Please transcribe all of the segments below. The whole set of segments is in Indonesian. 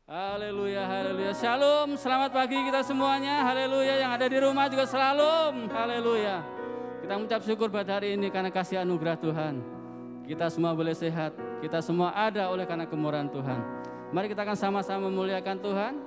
Haleluya, haleluya. Shalom, selamat pagi kita semuanya. Haleluya, yang ada di rumah juga shalom. Haleluya. Kita mengucap syukur pada hari ini karena kasih anugerah Tuhan. Kita semua boleh sehat, kita semua ada oleh karena kemurahan Tuhan. Mari kita akan sama-sama memuliakan Tuhan.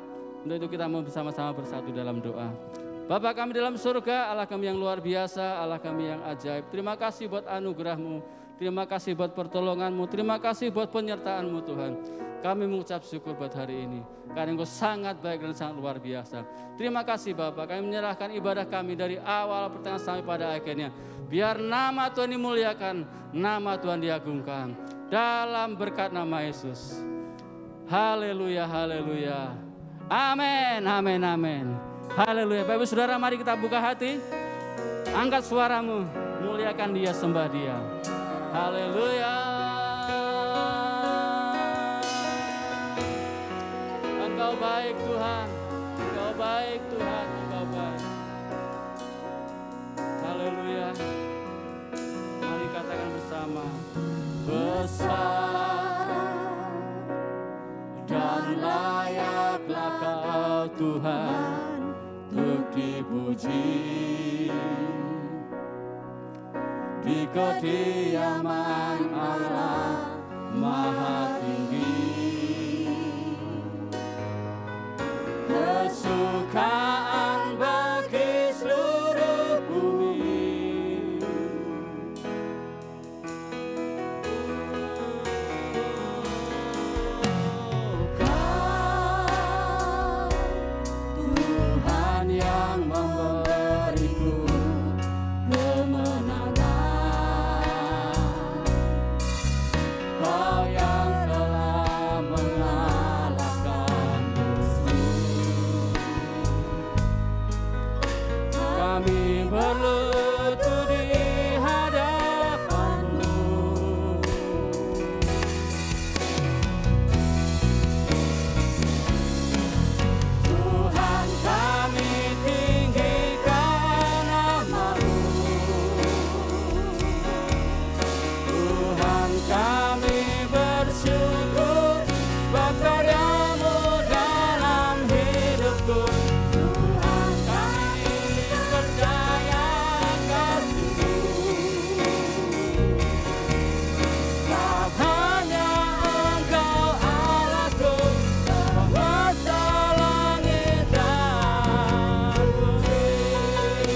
Untuk itu kita mau bersama-sama bersatu dalam doa. Bapa kami dalam surga, Allah kami yang luar biasa, Allah kami yang ajaib. Terima kasih buat anugerah-Mu, terima kasih buat pertolongan-Mu, terima kasih buat penyertaan-Mu Tuhan. Kami mengucap syukur buat hari ini, karena Engkau sangat baik dan sangat luar biasa. Terima kasih Bapak, kami menyerahkan ibadah kami dari awal pertengahan sampai pada akhirnya. Biar nama Tuhan dimuliakan, nama Tuhan diagungkan. Dalam berkat nama Yesus. Haleluya, haleluya. Amin, amin, amin. Haleluya. Bapak Ibu Saudara, mari kita buka hati. Angkat suaramu, muliakan Dia, sembah Dia. Haleluya. Engkau baik Tuhan, Engkau baik Tuhan, Engkau baik. Haleluya. Mari katakan bersama. Besar dan layaklah Kau Tuhan untuk dipuji. Di kediaman Allah Maha Tinggi. Kesukaan bagi seluruh bumi. Kau Tuhan yang memberiku kemenangan. Kau yang telah mengalahkan musuh. Kami berlutut di hadapan-Mu. Tuhan, kami tinggikan nama-Mu. Tuhan, kami bersyukur sebab karya-Mu dalam hidupku. Tuhan, kami percaya kasih-Mu. Sebab hanya Engkau Allahku, penguasa langit dan bumi.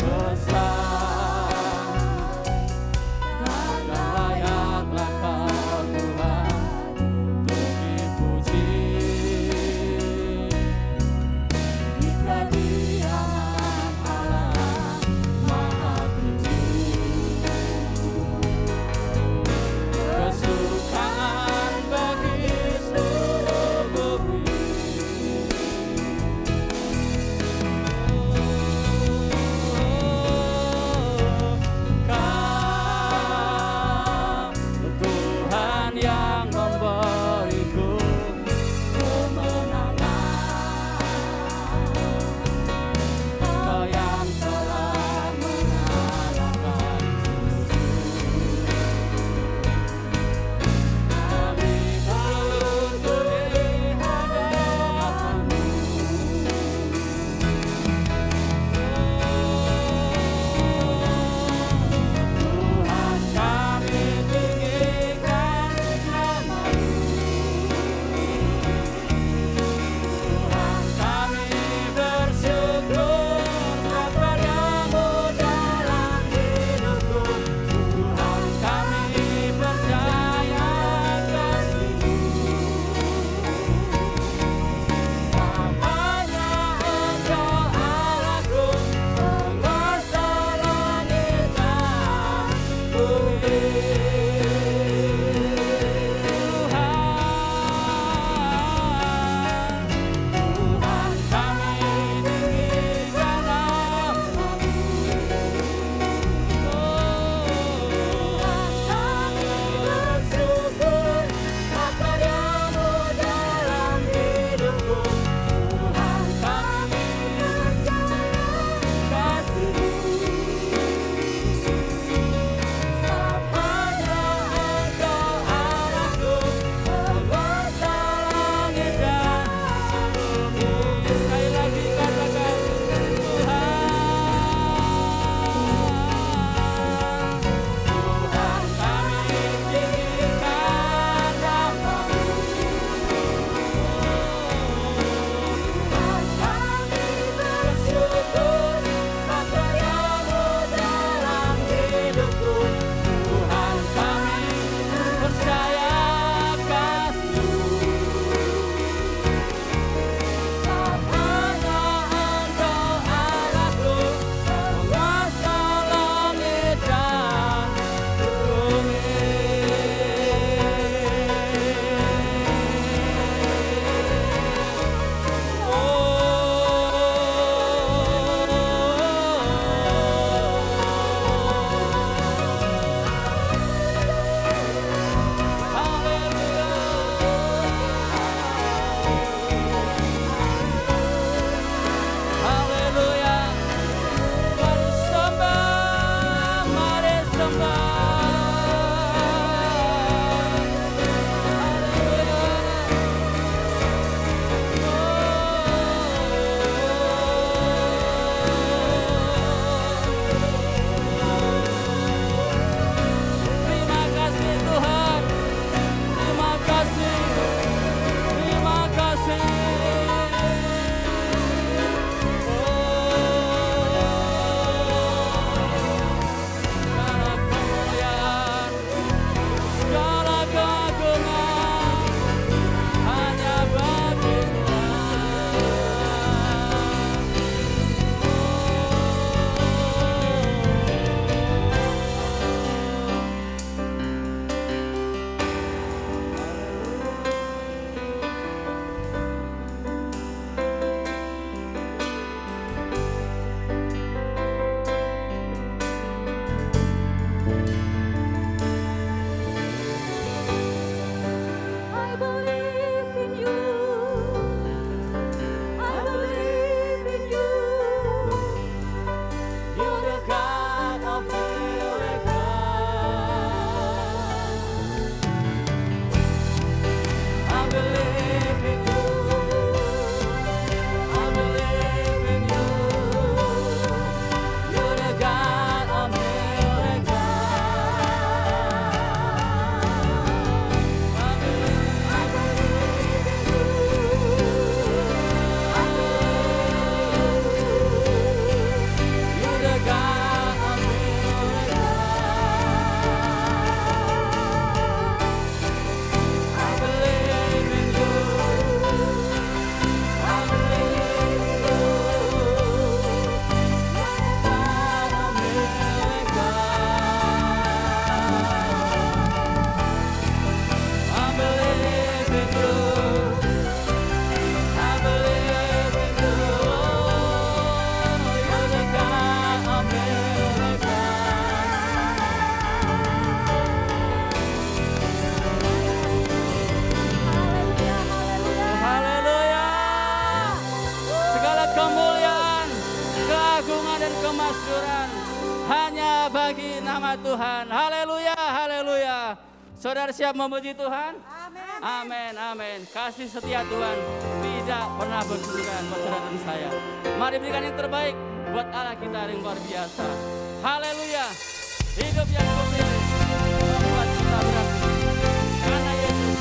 Besar dan layaklah Kau Tuhan untuk dipuji. Di kediaman Allah Maha Tinggi. Kesukaan bagi seluruh bumi. Kau Tuhan yang memberiku kemenangan. Kau yang telah mengalahkan musuh. Kami berlutut di hadapan-Mu. Tuhan, kami tinggikan nama-Mu. Tuhan, kami bersyukur sebab karya-Mu dalam hidupku. Tuhan, kami percaya kasih-Mu. Hanya Engkau Allahku, penguasa langit dan bumi. Tuhan, kami tinggikan nama-Mu. Tuhan, kami bersyukur sebab karya-Mu dalam hidupku. Tuhan, kami percaya kasih-Mu. Sebab bagi nama Tuhan. Haleluya, haleluya. Saudara siap memuji Tuhan? Amin. Amin, amin. Kasih setia Tuhan tidak pernah berkurang buat saudara dan saya. Mari berikan yang terbaik buat Allah kita yang luar biasa. Haleluya. Hidup yang kupilih membuat kita berarti. Karena Yesus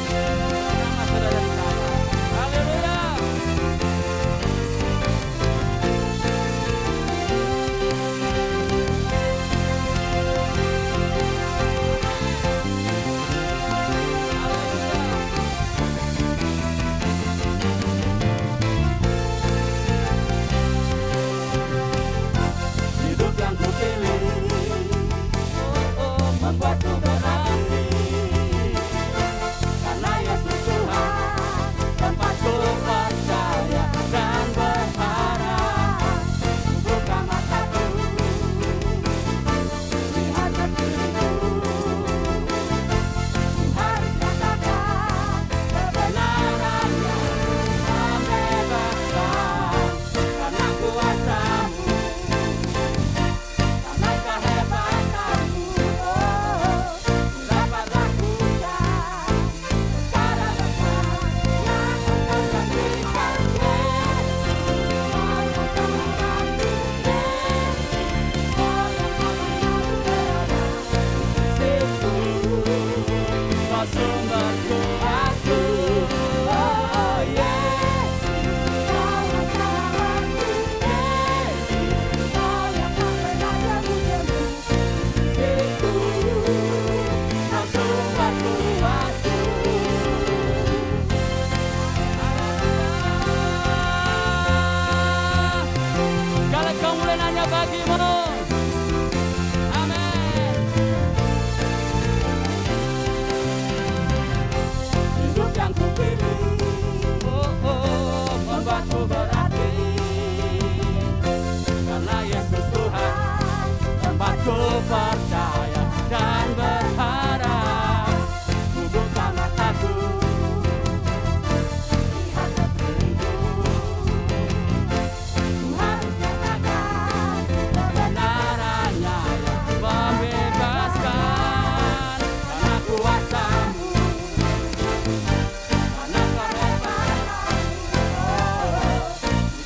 nama saudara dan saya. Haleluya. Hidup yang kupilih, membuatku berarti. Karena Yesus Tuhan, tempatku percaya dan berharap. Buka mataku, lihat berdiriku. Ku harus katakan kebenarannya, membebaskan. Karena kuasamu, karena kehebatanmu, dapat lakukan perkara besar yang engkau janjikan. Kau sumber kuatku, oh Yesus, Kau yang selamatku, Yesus, Kau yang tak pernah jemu-jemu. Kau sumber kuatku. Kalau kau mulai nanya bagimu. Amin. Hidup yang kupilih, membuatku berarti. Karena Yesus Tuhan, tempatku percaya dan berharap. Ku buka mataku, lihat sekelilingku. Ku harus katakan Kebenarannya yang membebaskan. Karena kuasamu, karena kehebatanmu,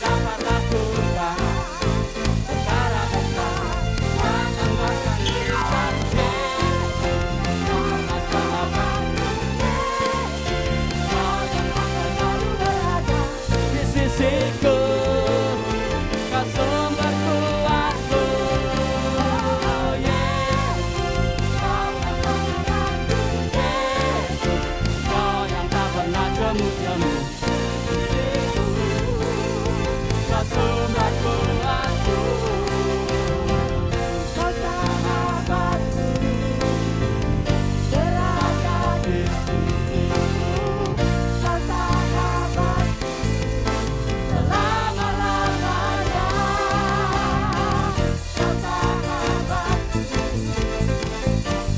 dapat lakukan perkara besar yang engkau janjikan. Kau yang akan selalu berada. Di sisiku, kau sumber kuatku, oh Yesus, Kau yang selamatku, kau yang tak pernah jemu-jemu. Kau sumber kuatku, Kau sahabatku, berada di sisiku. Kau sahabatku, selama-lamanya. Kau sahabatku,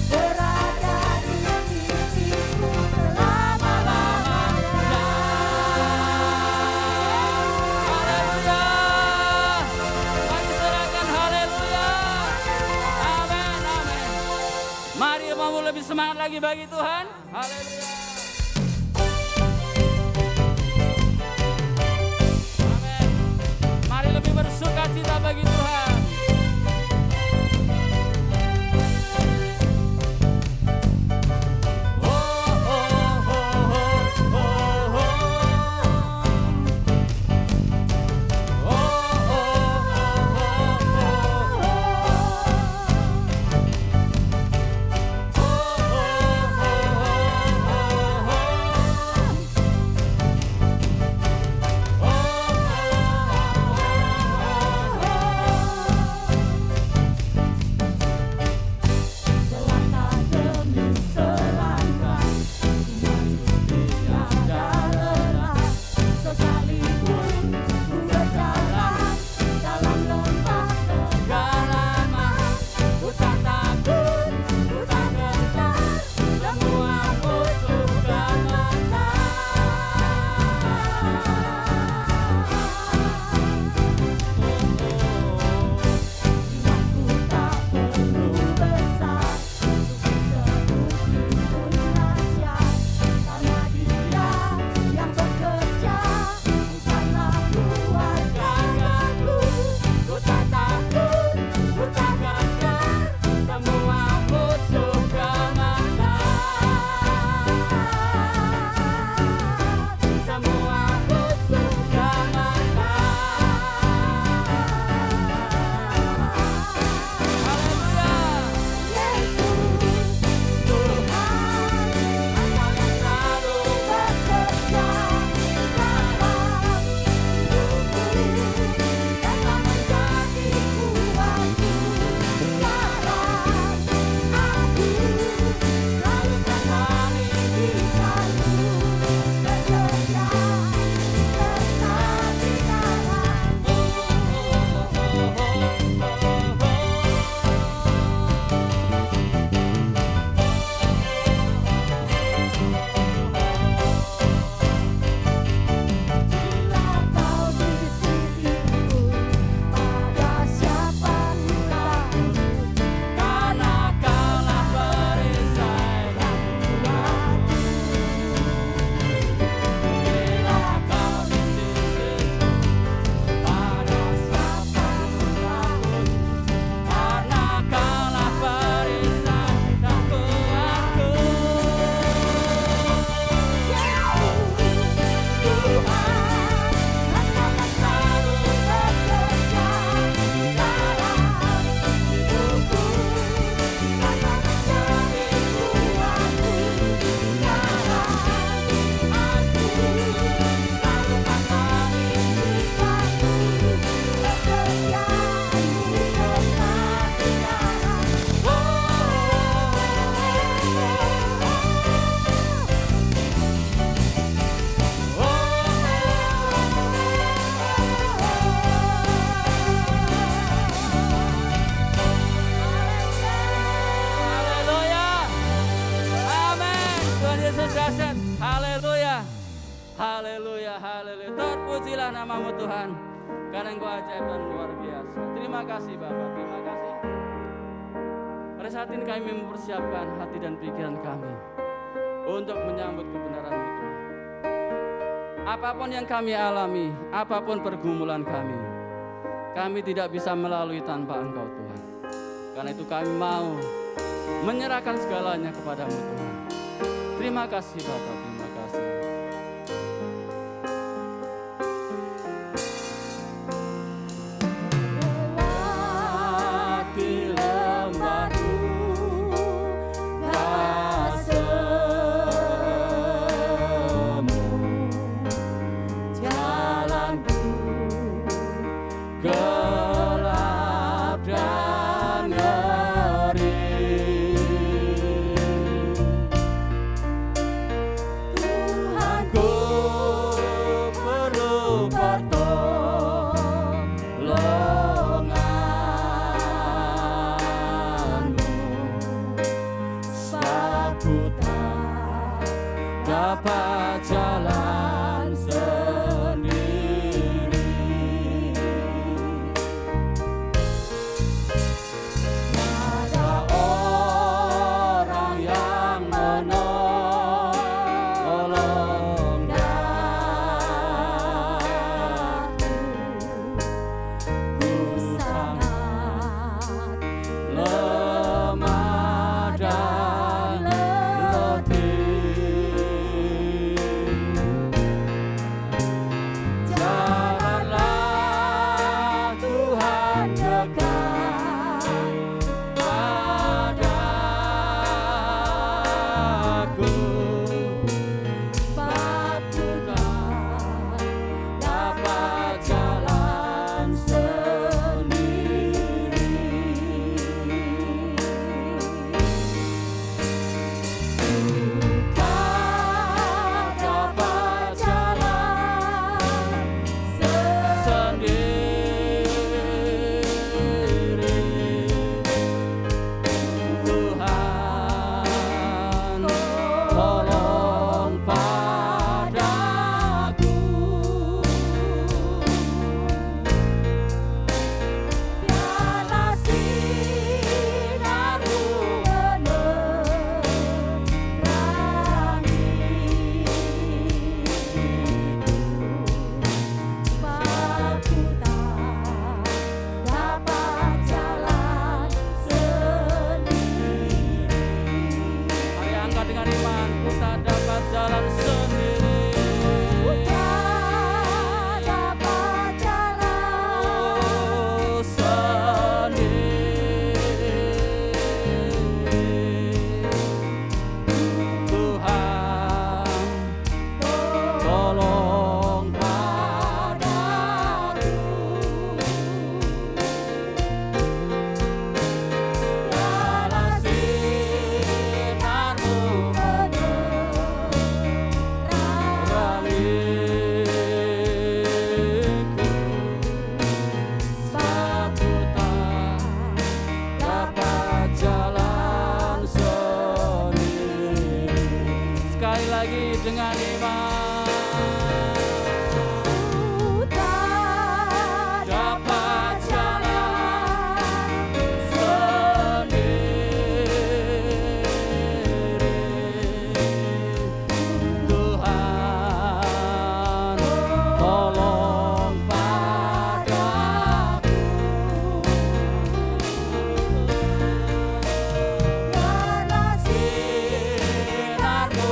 berada di sisiku selama-lamanya. haleluya. Mari serahkan haleluya. Amin, amin. Mari mau lebih semangat lagi bagi Tuhan. Haleluya. Amin. Mari lebih bersuka cita bagi Tuhan. Oh, oh, oh, oh, oh, oh. Oh, oh, Haleluya, haleluya. Terpujilah namamu Tuhan, karena Engkau ajaib dan luar biasa. Terima kasih Bapak, terima kasih. Pada saat ini kami mempersiapkan hati dan pikiran kami untuk menyambut kebenaran-Mu Tuhan. Apapun yang kami alami, apapun pergumulan kami tidak bisa melalui tanpa Engkau Tuhan. Karena itu kami mau menyerahkan segalanya kepadamu Tuhan. Terima kasih Bapak, terima kasih. Dapat jalan sendiri. Ada orang yang menolong daku. Ku sangat lemah dan letih. Dengan iman dapat jalan sendiri. Tuhan tolong padaku. Biarlah sinarmu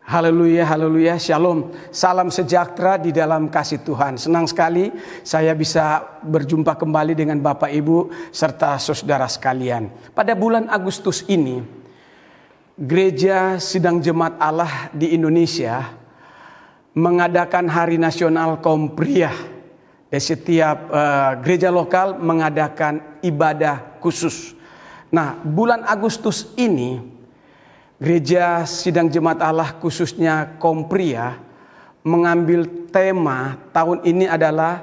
Haleluya, haleluya, shalom. Salam sejahtera di dalam kasih Tuhan. Senang sekali saya bisa berjumpa kembali dengan Bapak Ibu serta saudara sekalian. Pada bulan Agustus ini, Gereja Sidang Jemaat Allah di Indonesia mengadakan Hari Nasional Kaum Pria. setiap gereja lokal mengadakan ibadah khusus. Nah, bulan Agustus ini gereja Sidang Jemaat Allah khususnya Kompria mengambil tema tahun ini adalah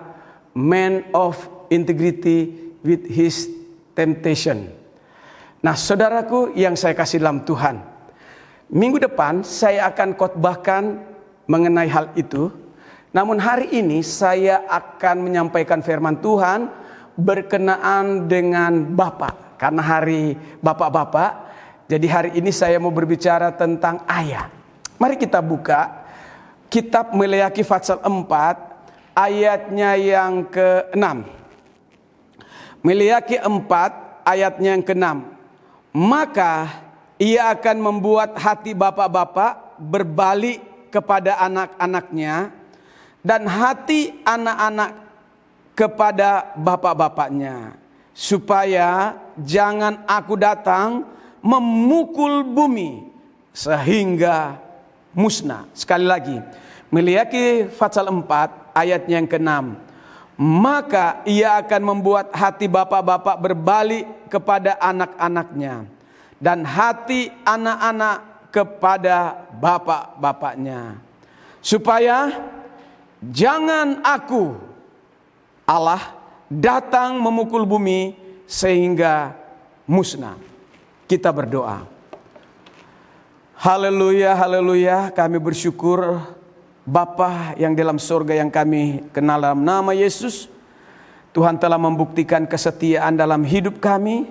Man of Integrity with His Temptation. Nah, saudaraku yang saya kasih dalam Tuhan, minggu depan saya akan khotbahkan mengenai hal itu. Namun hari ini saya akan menyampaikan firman Tuhan berkenaan dengan Bapak. Karena hari Bapak-Bapak, jadi hari ini saya mau berbicara tentang ayah. Mari kita buka kitab Meleaki pasal 4 ayatnya yang ke-6. Meleaki 4 ayatnya yang ke-6. Maka ia akan membuat hati bapak-bapak berbalik kepada anak-anaknya, dan hati anak-anak kepada bapak-bapaknya, supaya jangan aku datang memukul bumi sehingga musnah. Sekali lagi, Meleaki pasal 4 ayatnya yang ke-6. Maka ia akan membuat hati bapak-bapak berbalik kepada anak-anaknya, dan hati anak-anak kepada bapak-bapaknya, supaya jangan aku, Allah, datang memukul bumi sehingga musnah. Kita berdoa. Haleluya, haleluya. Kami bersyukur Bapa yang dalam surga yang kami kenal dalam nama Yesus. Tuhan telah membuktikan kesetiaan dalam hidup kami,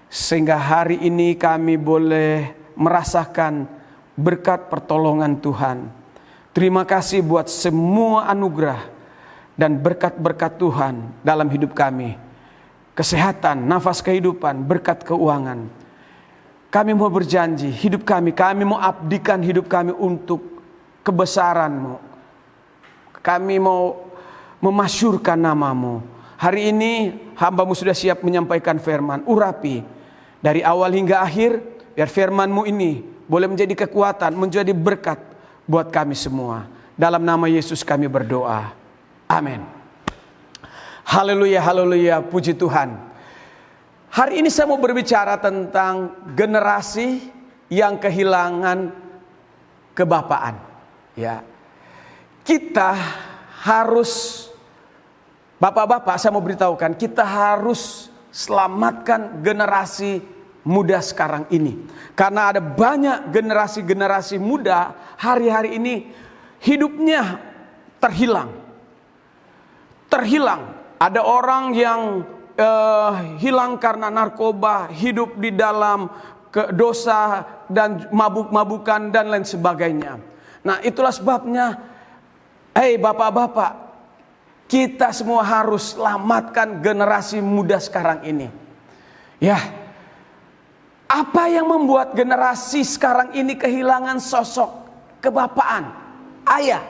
sehingga hari ini kami boleh merasakan berkat pertolongan Tuhan. Terima kasih buat semua anugerah dan berkat-berkat Tuhan dalam hidup kami. Kesehatan, nafas kehidupan, berkat keuangan. Kami mau berjanji hidup kami mau abdikan hidup kami untuk kebesaran-Mu. Kami mau memasyurkan nama-Mu. Hari ini hamba-Mu sudah siap menyampaikan firman. Urapi dari awal hingga akhir, biar firman-Mu ini boleh menjadi kekuatan, menjadi berkat buat kami semua. Dalam nama Yesus kami berdoa. Amin. Haleluya, haleluya, puji Tuhan. Hari ini saya mau berbicara tentang generasi yang kehilangan kebapaan. Ya, kita harus, bapak-bapak, saya mau beritahukan, kita harus selamatkan generasi muda sekarang ini. Karena ada banyak generasi-generasi muda hari-hari ini hidupnya terhilang. Ada orang yang hilang karena narkoba, hidup di dalam dosa dan mabuk-mabukan dan lain sebagainya. Nah, itulah sebabnya, hei bapak-bapak, kita semua harus selamatkan generasi muda sekarang ini. Ya, apa yang membuat generasi sekarang ini kehilangan sosok kebapaan, ayah?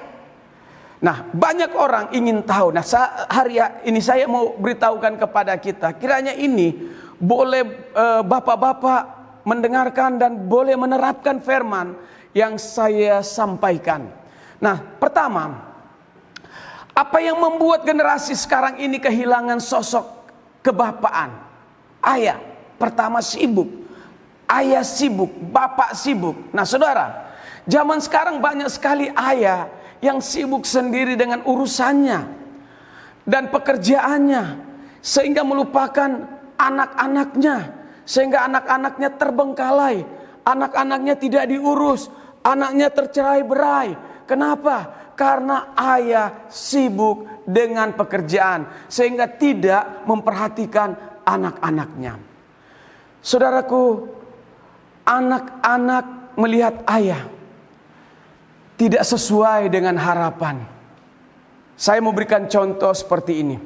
Nah, banyak orang ingin tahu. Nah, hari ini saya mau beritahukan kepada kita, kiranya ini boleh bapak-bapak mendengarkan dan boleh menerapkan firman yang saya sampaikan. Nah, pertama, apa yang membuat generasi sekarang ini kehilangan sosok kebapaan? Ayah. Pertama, sibuk. Ayah sibuk, bapak sibuk. Nah, saudara, zaman sekarang banyak sekali ayah yang sibuk sendiri dengan urusannya dan pekerjaannya, sehingga melupakan anak-anaknya, sehingga anak-anaknya terbengkalai, anak-anaknya tidak diurus, anaknya tercerai-berai. Kenapa? Karena ayah sibuk dengan pekerjaan, sehingga tidak memperhatikan anak-anaknya. Saudaraku, anak-anak melihat ayah tidak sesuai dengan harapan. Saya mau berikan contoh seperti ini.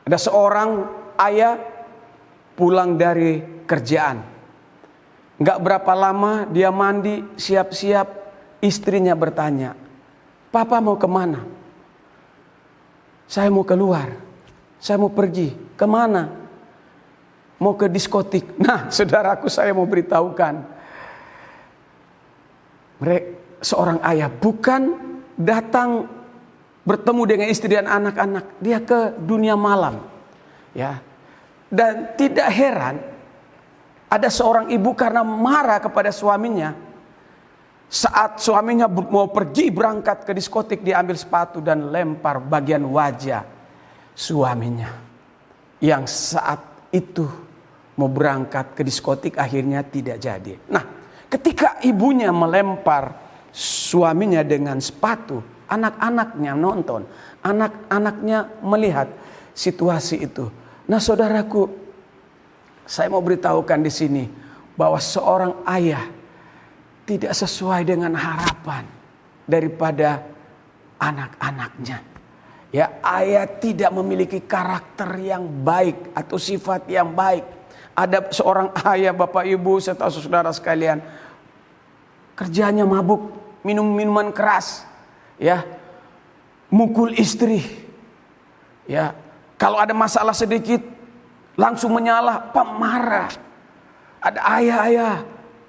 Ada seorang ayah pulang dari kerjaan. Gak berapa lama dia mandi, siap-siap, istrinya bertanya, "Papa mau kemana?" "Saya mau keluar, saya mau pergi." "Kemana?" "Mau ke diskotik." Nah, saudaraku, saya mau beritahukan, seorang ayah bukan datang bertemu dengan istri dan anak-anak, dia ke dunia malam. Ya. Dan tidak heran ada seorang ibu karena marah kepada suaminya. Saat suaminya mau pergi berangkat ke diskotik, dia ambil sepatu dan lempar bagian wajah suaminya. Yang saat itu mau berangkat ke diskotik akhirnya tidak jadi. Nah, ketika ibunya melempar suaminya dengan sepatu, anak-anaknya nonton, anak-anaknya melihat situasi itu. Nah, saudaraku, saya mau beritahukan di sini bahwa seorang ayah tidak sesuai dengan harapan daripada anak-anaknya. Ya, ayah tidak memiliki karakter yang baik atau sifat yang baik. Ada seorang ayah, Bapak Ibu serta saudara sekalian, kerjanya mabuk, minum minuman keras, ya, mukul istri, ya. Kalau ada masalah sedikit langsung menyalah, pemarah. Ada ayah-ayah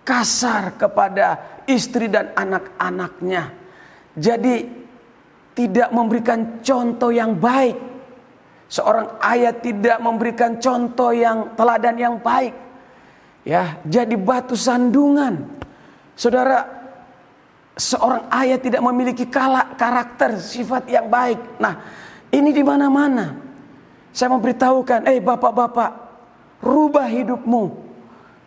kasar kepada istri dan anak-anaknya. Jadi tidak memberikan contoh yang baik. Seorang ayah tidak memberikan contoh yang teladan yang baik. Ya, jadi batu sandungan. Saudara, seorang ayah tidak memiliki karakter sifat yang baik. Nah, ini di mana-mana. Saya mau beritahukan, bapak-bapak, rubah hidupmu.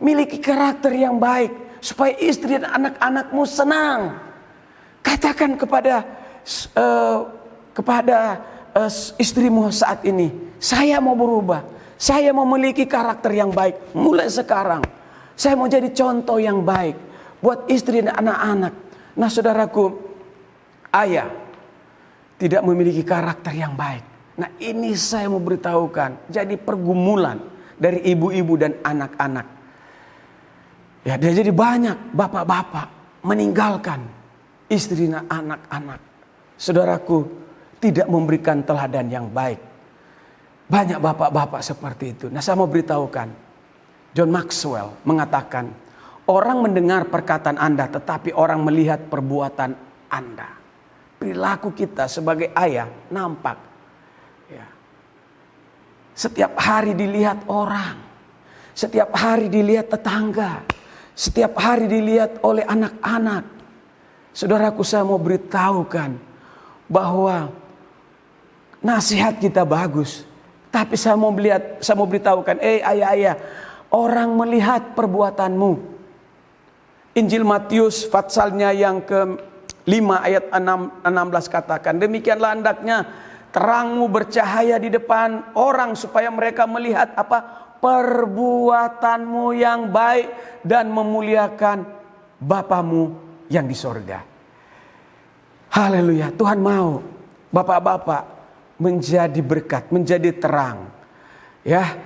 Miliki karakter yang baik supaya istri dan anak-anakmu senang. Katakan kepada istrimu saat ini, saya mau berubah. Saya mau memiliki karakter yang baik mulai sekarang. Saya mau jadi contoh yang baik buat istri dan anak-anak. Nah, saudaraku, ayah tidak memiliki karakter yang baik. Nah, ini saya mau beritahukan jadi pergumulan dari ibu-ibu dan anak-anak. Ya, dia jadi banyak bapak-bapak meninggalkan istri dan anak-anak. Saudaraku, tidak memberikan teladan yang baik. Banyak bapak-bapak seperti itu. Nah, saya mau beritahukan, John Maxwell mengatakan, orang mendengar perkataan Anda, tetapi orang melihat perbuatan Anda. Perilaku kita sebagai ayah nampak. Ya. Setiap hari dilihat orang, setiap hari dilihat tetangga, setiap hari dilihat oleh anak-anak. Saudaraku, saya mau beritahukan bahwa nasihat kita bagus, tapi saya mau beritahukan, ayah-ayah, orang melihat perbuatanmu. Injil Matius patsalnya yang ke-5 ayat 16 katakan, demikianlah hendaknya terangmu bercahaya di depan orang supaya mereka melihat apa? Perbuatanmu yang baik dan memuliakan Bapamu yang di sorga. Haleluya. Tuhan mau bapak-bapak menjadi berkat, menjadi terang. Ya.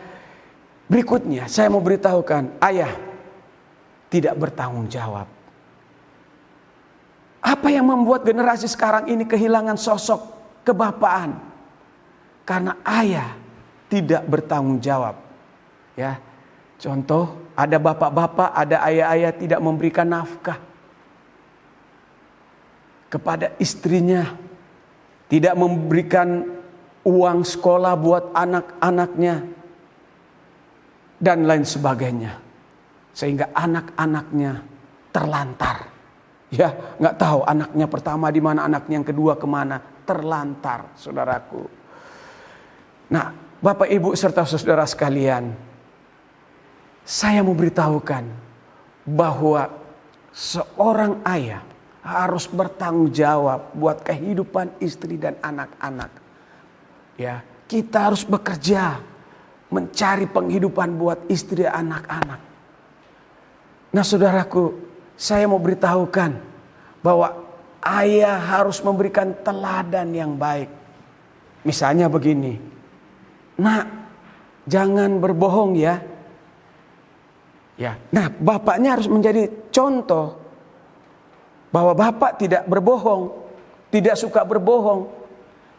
Berikutnya saya mau beritahukan, ayah tidak bertanggung jawab. Apa yang membuat generasi sekarang ini kehilangan sosok kebapaan? Karena ayah tidak bertanggung jawab. Ya, contoh, ada bapak-bapak, ada ayah-ayah tidak memberikan nafkah kepada istrinya, tidak memberikan uang sekolah buat anak-anaknya, dan lain sebagainya, sehingga anak-anaknya terlantar. Ya, nggak tahu anaknya pertama di mana, anaknya yang kedua kemana, terlantar, saudaraku. Nah, Bapak Ibu serta saudara sekalian, saya mau beritahukan bahwa seorang ayah harus bertanggung jawab buat kehidupan istri dan anak-anak. Ya, kita harus bekerja mencari penghidupan buat istri dan anak-anak. Nah, saudaraku, saya mau beritahukan bahwa ayah harus memberikan teladan yang baik. Misalnya begini, nak, jangan berbohong ya. Ya, nah bapaknya harus menjadi contoh bahwa bapak tidak berbohong, tidak suka berbohong.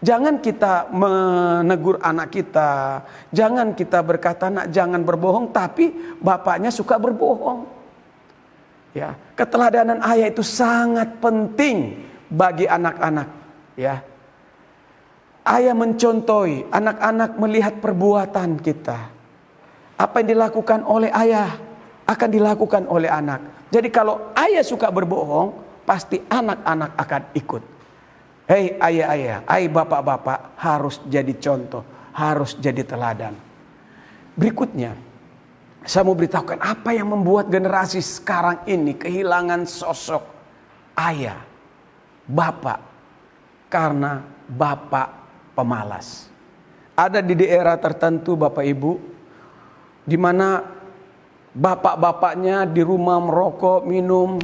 Jangan kita menegur anak kita, jangan kita berkata nak jangan berbohong, tapi bapaknya suka berbohong. Ya, keteladanan ayah itu sangat penting bagi anak-anak. Ya, Ayah mencontohi, anak-anak melihat perbuatan kita. Apa yang dilakukan oleh ayah akan dilakukan oleh anak. Jadi kalau ayah suka berbohong, pasti anak-anak akan ikut. Hei ayah-ayah, hai bapak-bapak, harus jadi contoh, harus jadi teladan. Berikutnya, saya mau beritahukan apa yang membuat generasi sekarang ini kehilangan sosok ayah, bapak, karena bapak pemalas. Ada di daerah tertentu Bapak Ibu, di mana bapak-bapaknya di rumah merokok, minum,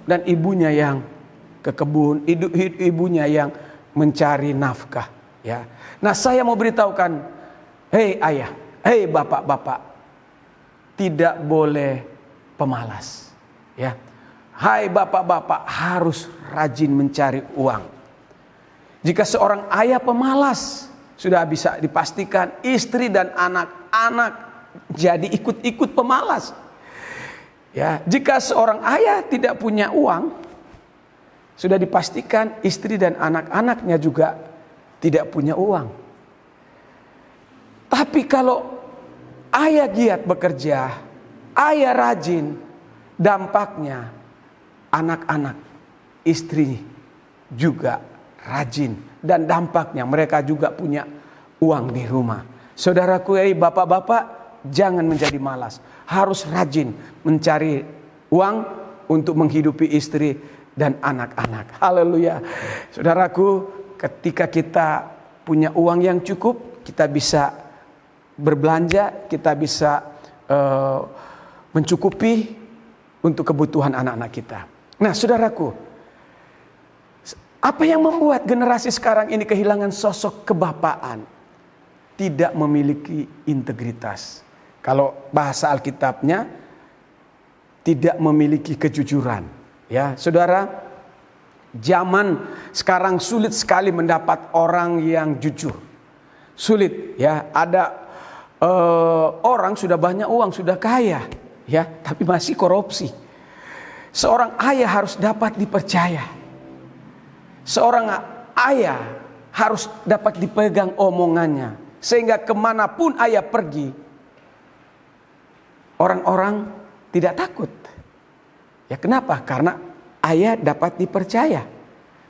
dan ibunya yang ke kebun, ibunya yang mencari nafkah. Ya, nah saya mau beritahukan, hei ayah, hei bapak-bapak, tidak boleh pemalas. Ya, hai bapak-bapak harus rajin mencari uang. Jika seorang ayah pemalas, sudah bisa dipastikan istri dan anak-anak jadi ikut-ikut pemalas. Ya, jika seorang ayah tidak punya uang, sudah dipastikan istri dan anak-anaknya juga tidak punya uang. Tapi kalau ayah giat bekerja, ayah rajin, dampaknya anak-anak, istri juga rajin, dan dampaknya mereka juga punya uang di rumah. Saudaraku, bapak-bapak, jangan menjadi malas, harus rajin mencari uang untuk menghidupi istri dan anak-anak. Haleluya. Saudaraku, ketika kita punya uang yang cukup, kita bisa berbelanja, kita bisa mencukupi untuk kebutuhan anak-anak kita. Nah, saudaraku, apa yang membuat generasi sekarang ini kehilangan sosok kebapaan? Tidak memiliki integritas. Kalau bahasa Alkitabnya, tidak memiliki kejujuran. Ya, saudara, zaman sekarang sulit sekali mendapat orang yang jujur. Sulit, ya. Ada orang sudah banyak uang, sudah kaya, ya, tapi masih korupsi. Seorang ayah harus dapat dipercaya. Seorang ayah harus dapat dipegang omongannya, sehingga kemanapun ayah pergi, orang-orang tidak takut. Ya, kenapa? Karena ayah dapat dipercaya,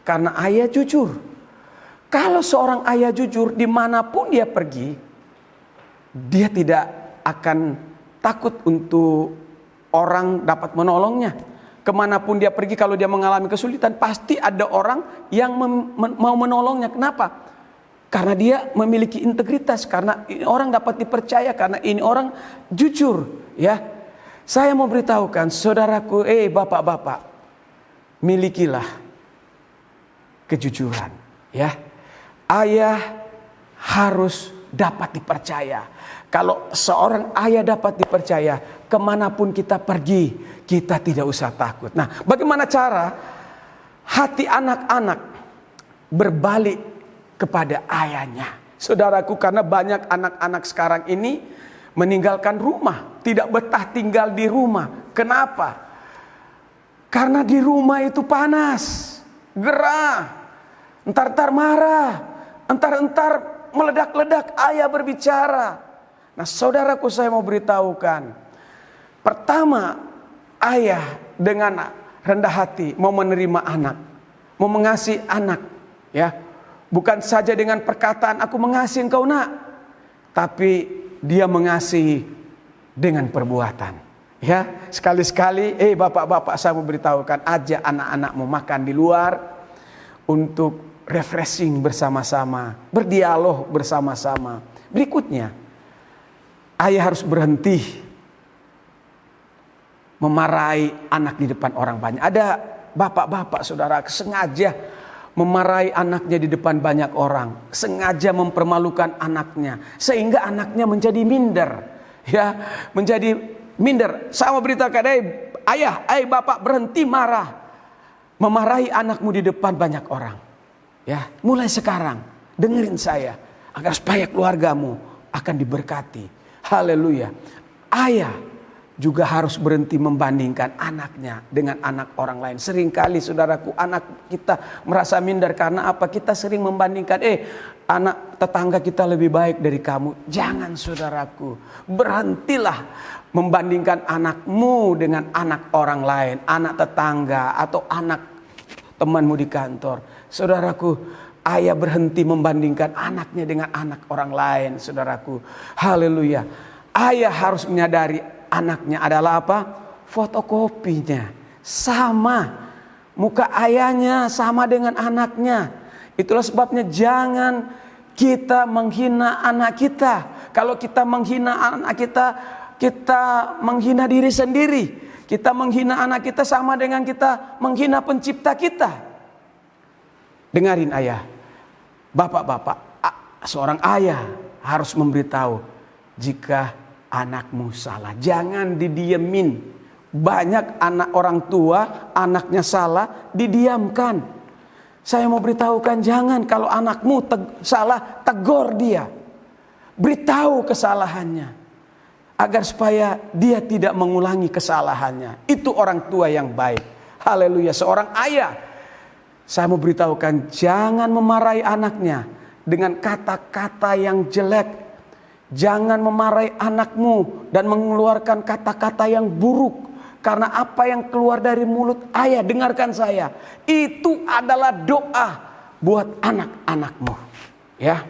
karena ayah jujur. Kalau seorang ayah jujur, dimanapun dia pergi, dia tidak akan takut untuk orang dapat menolongnya. Kemanapun dia pergi, kalau dia mengalami kesulitan, pasti ada orang yang mau menolongnya. Kenapa? Karena dia memiliki integritas, karena ini orang dapat dipercaya, karena ini orang jujur. Ya, saya mau beritahukan, saudaraku, bapak-bapak, milikilah kejujuran. Ya, ayah harus dapat dipercaya. Kalau seorang ayah dapat dipercaya, kemanapun kita pergi, kita tidak usah takut. Nah, bagaimana cara hati anak-anak berbalik kepada ayahnya? Saudaraku, karena banyak anak-anak sekarang ini meninggalkan rumah, tidak betah tinggal di rumah. Kenapa? Karena di rumah itu panas, gerah, entar-entar marah, entar-entar meledak-ledak ayah berbicara. Nah, saudaraku, saya mau beritahukan, pertama, ayah dengan rendah hati mau menerima anak, mau mengasihi anak, ya, bukan saja dengan perkataan aku mengasihi engkau nak, tapi dia mengasihi dengan perbuatan. Ya, sekali-sekali, bapak-bapak, saya mau beritahukan, ajak anak-anakmu makan di luar untuk refreshing bersama-sama, berdialog bersama-sama. Berikutnya, ayah harus berhenti memarahi anak di depan orang banyak. Ada bapak-bapak, saudara, sengaja memarahi anaknya di depan banyak orang, sengaja mempermalukan anaknya, sehingga anaknya menjadi minder. Ya, menjadi minder. Saya mau beritahukan, ayah, bapak, berhenti marah, memarahi anakmu di depan banyak orang. Ya, mulai sekarang dengerin saya, agar supaya keluargamu akan diberkati. Haleluya. Ayah juga harus berhenti membandingkan anaknya dengan anak orang lain. Seringkali, saudaraku, anak kita merasa minder karena apa? Kita sering membandingkan, anak tetangga kita lebih baik dari kamu. Jangan saudaraku, berhentilah membandingkan anakmu dengan anak orang lain, anak tetangga atau anak temanmu di kantor. Saudaraku, ayah berhenti membandingkan anaknya dengan anak orang lain, saudaraku. Haleluya. Ayah harus menyadari anaknya adalah apa? Fotokopinya. Sama. Muka ayahnya sama dengan anaknya. Itulah sebabnya jangan kita menghina anak kita. Kalau kita menghina anak kita, kita menghina diri sendiri. Kita menghina anak kita sama dengan kita menghina pencipta kita. Dengarin ayah. Bapak-bapak, seorang ayah harus memberitahu jika anakmu salah. Jangan didiemin. Banyak anak orang tua, anaknya salah, didiamkan. Saya mau beritahukan, jangan, kalau anakmu salah, tegur dia. Beritahu kesalahannya. Agar supaya dia tidak mengulangi kesalahannya. Itu orang tua yang baik. Haleluya, seorang ayah. Saya mau beritahukan, jangan memarahi anaknya dengan kata-kata yang jelek. Jangan memarahi anakmu dan mengeluarkan kata-kata yang buruk. Karena apa yang keluar dari mulut ayah, dengarkan saya, itu adalah doa buat anak-anakmu. Ya,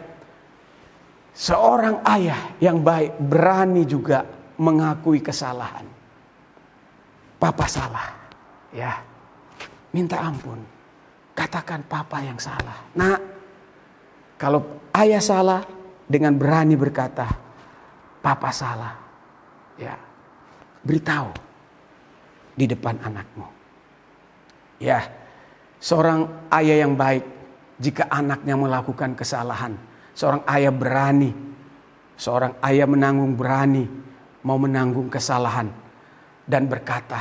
seorang ayah yang baik berani juga mengakui kesalahan. Papa salah, ya, minta ampun. Katakan papa yang salah. Nah, kalau ayah salah, dengan berani berkata, papa salah, ya, beritahu di depan anakmu. Ya, seorang ayah yang baik, jika anaknya melakukan kesalahan, seorang ayah berani, seorang ayah berani mau menanggung kesalahan dan berkata,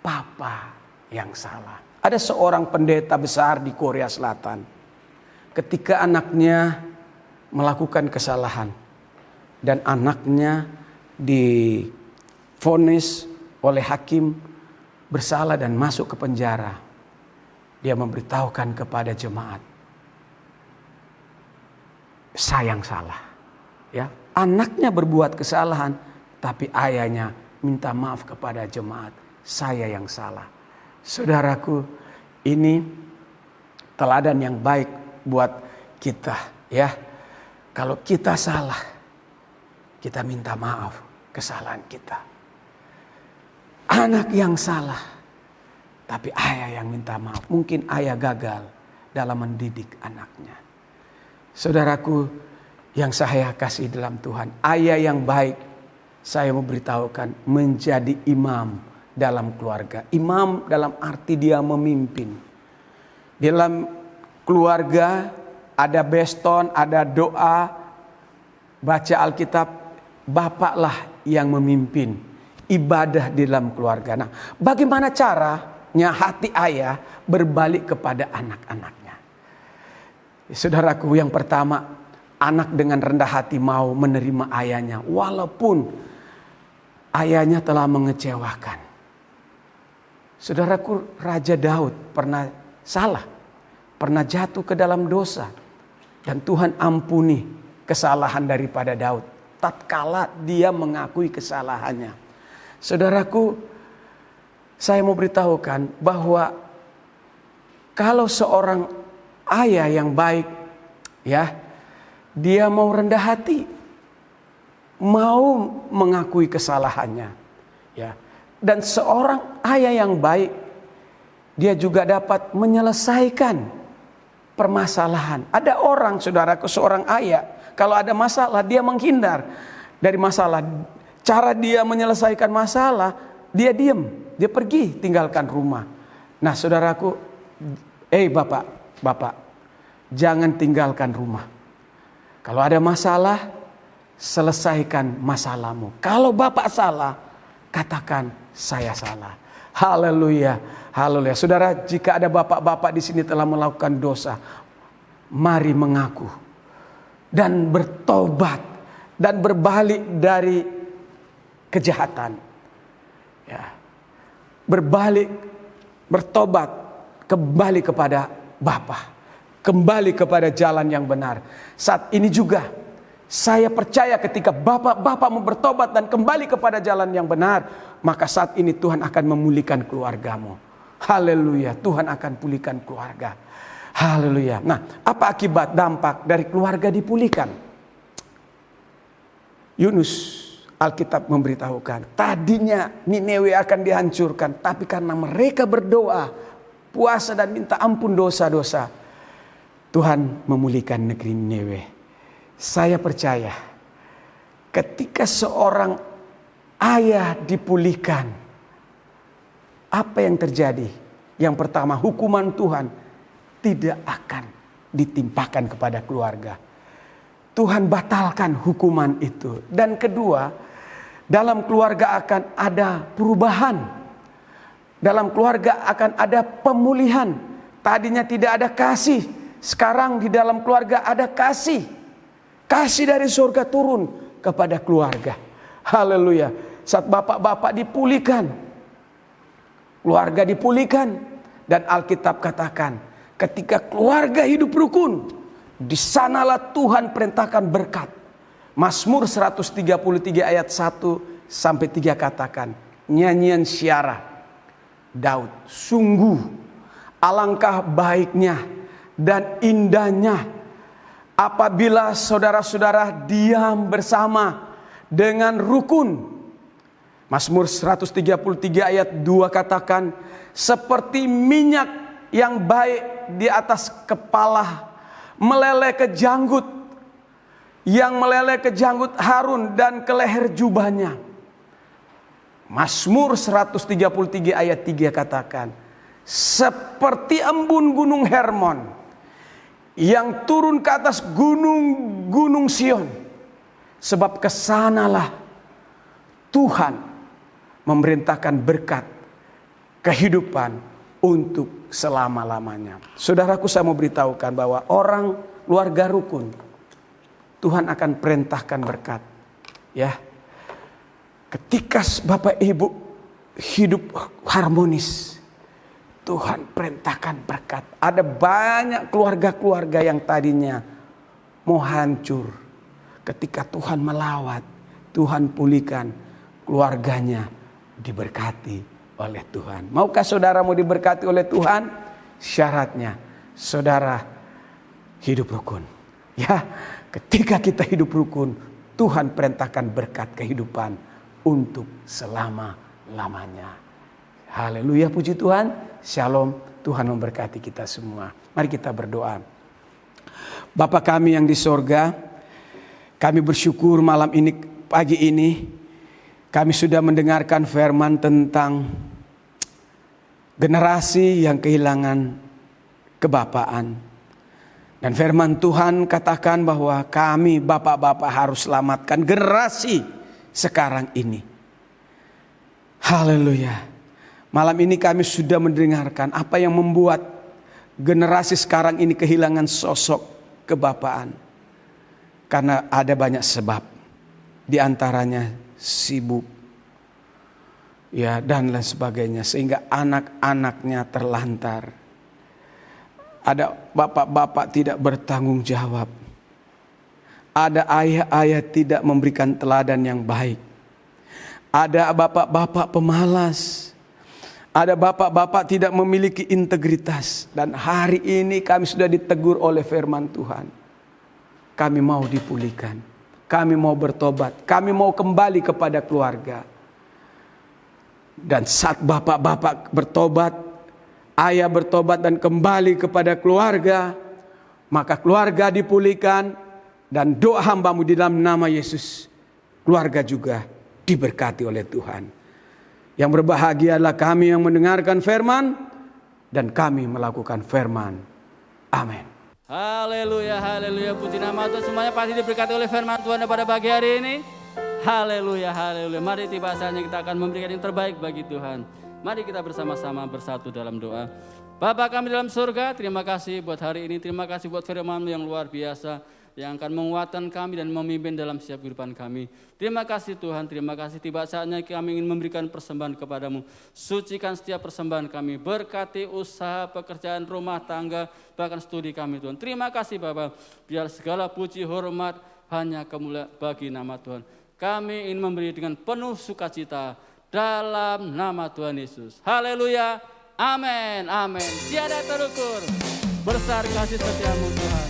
papa yang salah. Ada seorang pendeta besar di Korea Selatan, ketika anaknya melakukan kesalahan dan anaknya divonis oleh hakim bersalah dan masuk ke penjara, dia memberitahukan kepada jemaat, saya yang salah. Ya, anaknya berbuat kesalahan, tapi ayahnya minta maaf kepada jemaat, saya yang salah. Saudaraku, ini teladan yang baik buat kita, ya. Kalau kita salah, kita minta maaf kesalahan kita. Anak yang salah, tapi ayah yang minta maaf. Mungkin ayah gagal dalam mendidik anaknya. Saudaraku yang saya kasih dalam Tuhan, ayah yang baik, saya mau beritahukan, menjadi imam dalam keluarga. Imam dalam arti dia memimpin. Dalam keluarga ada beston, ada doa, baca Alkitab, bapaklah yang memimpin ibadah di dalam keluarga. Nah, bagaimana caranya hati ayah berbalik kepada anak-anaknya? Saudaraku, yang pertama, anak dengan rendah hati mau menerima ayahnya walaupun ayahnya telah mengecewakan. Saudaraku, Raja Daud pernah salah, pernah jatuh ke dalam dosa, dan Tuhan ampuni kesalahan daripada Daud tatkala dia mengakui kesalahannya. Saudaraku, saya mau beritahukan bahwa kalau seorang ayah yang baik, ya, dia mau rendah hati, mau mengakui kesalahannya, ya. Dan seorang ayah yang baik, dia juga dapat menyelesaikan permasalahan. Ada orang, saudaraku, seorang ayah, kalau ada masalah dia menghindar dari masalah. Cara dia menyelesaikan masalah, dia diam, dia pergi tinggalkan rumah. Nah, saudaraku, bapak, jangan tinggalkan rumah. Kalau ada masalah, selesaikan masalahmu. Kalau bapak salah, katakan saya salah. Haleluya, haleluya. Saudara, jika ada bapak-bapak di sini telah melakukan dosa, mari mengaku dan bertobat dan berbalik dari kejahatan. Ya. Berbalik, bertobat, kembali kepada Bapa. kembali kepada jalan yang benar. Saat ini juga saya percaya ketika bapak-bapak mau bertobat dan kembali kepada jalan yang benar, maka saat ini Tuhan akan memulihkan keluargamu. Haleluya, Tuhan akan pulihkan keluarga. Haleluya. Nah, apa akibat dampak dari keluarga dipulihkan? Yunus, Alkitab memberitahukan, tadinya Niniwe akan dihancurkan, tapi karena mereka berdoa, puasa dan minta ampun dosa-dosa, Tuhan memulihkan negeri Niniwe. Saya percaya ketika seorang ayah dipulihkan, apa yang terjadi? Yang pertama, hukuman Tuhan tidak akan ditimpakan kepada keluarga. Tuhan batalkan hukuman itu. Dan kedua, dalam keluarga akan ada perubahan. Dalam keluarga akan ada pemulihan. Tadinya tidak ada kasih, sekarang di dalam keluarga ada kasih. Kasih dari surga turun kepada keluarga. Haleluya. Saat bapak-bapak dipulihkan, keluarga dipulihkan, dan Alkitab katakan, ketika keluarga hidup rukun, di sanalah Tuhan perintahkan berkat. Mazmur 133 ayat 1 sampai 3 katakan, nyanyian syiarah Daud, sungguh alangkah baiknya dan indahnya apabila saudara-saudara diam bersama dengan rukun. Mazmur 133 ayat 2 katakan, seperti minyak yang baik di atas kepala meleleh ke janggut, yang meleleh ke janggut Harun dan ke leher jubahnya. Mazmur 133 ayat 3 katakan, seperti embun gunung Hermon yang turun ke atas gunung-gunung Sion, sebab kesanalah Tuhan memerintahkan berkat kehidupan untuk selama-lamanya. Saudaraku, saya mau beritahukan bahwa orang keluarga rukun, Tuhan akan perintahkan berkat. Ya, ketika Bapak Ibu hidup harmonis, Tuhan perintahkan berkat. Ada banyak keluarga-keluarga yang tadinya mau hancur, ketika Tuhan melawat, Tuhan pulihkan, keluarganya diberkati oleh Tuhan. Maukah saudara mau diberkati oleh Tuhan? Syaratnya saudara hidup rukun. Ya, ketika kita hidup rukun, Tuhan perintahkan berkat kehidupan untuk selama-lamanya. Haleluya, puji Tuhan. Shalom, Tuhan memberkati kita semua. Mari kita berdoa. Bapa kami yang di sorga, kami bersyukur malam ini, pagi ini, kami sudah mendengarkan firman tentang generasi yang kehilangan kebapaan. Dan firman Tuhan katakan bahwa kami bapak-bapak harus selamatkan generasi sekarang ini. Haleluya. Malam ini kami sudah mendengarkan apa yang membuat generasi sekarang ini kehilangan sosok kebapaan. Karena ada banyak sebab. Di antaranya sibuk, ya, dan lain sebagainya, sehingga anak-anaknya terlantar. Ada bapak-bapak tidak bertanggung jawab, ada ayah-ayah tidak memberikan teladan yang baik, ada bapak-bapak pemalas, ada bapak-bapak tidak memiliki integritas. Dan hari ini kami sudah ditegur oleh firman Tuhan. Kami mau dipulihkan, kami mau bertobat, kami mau kembali kepada keluarga. Dan saat bapak-bapak bertobat, ayah bertobat dan kembali kepada keluarga, maka keluarga dipulihkan. Dan doa hambamu di dalam nama Yesus, keluarga juga diberkati oleh Tuhan. Yang berbahagia adalah kami yang mendengarkan firman dan kami melakukan firman. Amin. Haleluya, haleluya, puji nama Tuhan. Semuanya pasti diberkati oleh firman Tuhan pada pagi hari ini. Haleluya, haleluya. Mari tiba saatnya kita akan memberikan yang terbaik bagi Tuhan. Mari kita bersama-sama bersatu dalam doa. Bapa kami dalam surga, terima kasih buat hari ini. Terima kasih buat firman yang luar biasa. yang akan menguatkan kami dan memimpin dalam setiap kehidupan kami. Terima kasih Tuhan, terima kasih. Tiba saatnya kami ingin memberikan persembahan kepadamu. Sucikan setiap persembahan kami, berkati usaha, pekerjaan, rumah tangga, bahkan studi kami Tuhan. Terima kasih Bapa, biar segala puji hormat hanya kemuliaan bagi nama Tuhan. Kami ingin memberi dengan penuh sukacita dalam nama Tuhan Yesus. Haleluya, amin, amin. Tiada terukur, besar kasih setiamu Tuhan.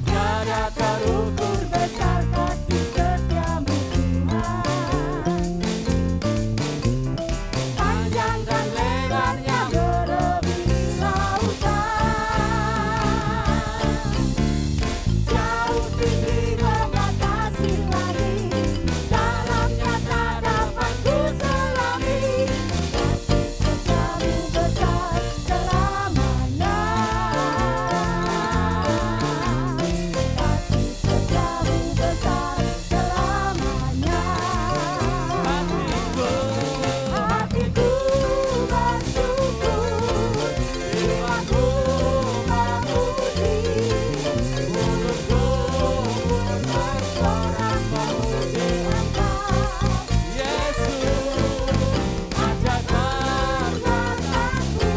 Tiada terukur besar kasih setiamu Tuhan. Panjang dan lebarnya melebihi lautan. Jauh tinggi membatasi langit, dalamnya tak dapat ku selami. Kasih setiamu besar selamanya. Kasih setiamu besar selamanya. Hatiku bersyukur, jiwaku memuji, mulutku pun bersorak memuji Engkau. Yesus, Ajarkan mataku,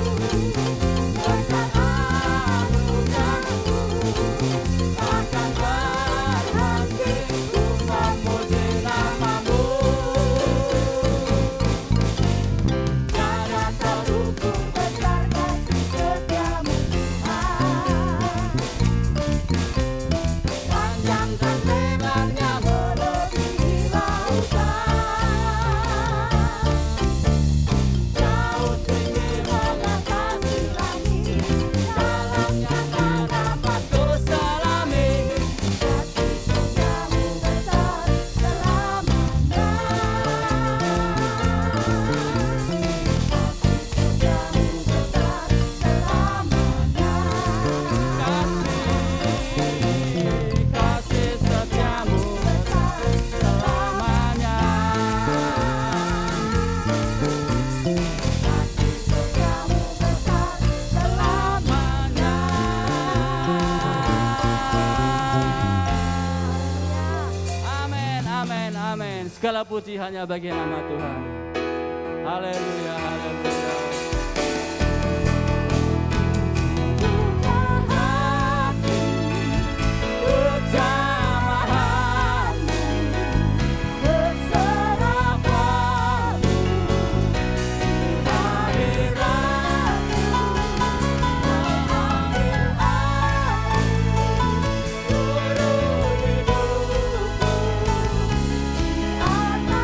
besar anugerahmu, takkan berhenti ku memuji namamu. Tiada terukur besar kasih setiamu Tuhan. Panjang dan lebarnya melebihi lautan. Jauh tinggi mengatasi langit, dalamnya tak dapat ku selami. Kasih setiamu besar selamanya. Kasih setiamu besar selamanya. kasih setiamu Besar selamanya. kasih setiamu besar selamanya. Amin, amin, amin. Segala puji hanya bagi nama Tuhan. Haleluya, haleluya. Buka hati, jamahanmu, berserah padamu, hadiratmu, mengambil alih seluruh hidupku, di altarku,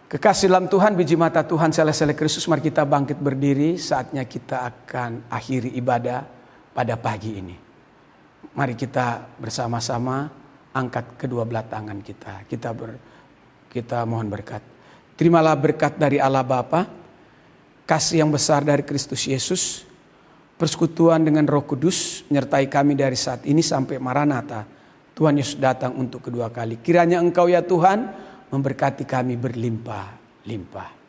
Kekasih dalam Tuhan, biji mata Tuhan, sele-sele Kristus, mari kita bangkit berdiri. Saatnya kita akan akhiri ibadah pada pagi ini. Mari kita bersama-sama angkat kedua belah tangan kita. Kita mohon berkat. Terimalah berkat dari Allah Bapa, kasih yang besar dari Kristus Yesus, persekutuan dengan Roh Kudus menyertai kami dari saat ini sampai Maranatha. Tuhan Yesus datang untuk kedua kali. Kiranya Engkau ya Tuhan memberkati kami berlimpah-limpah.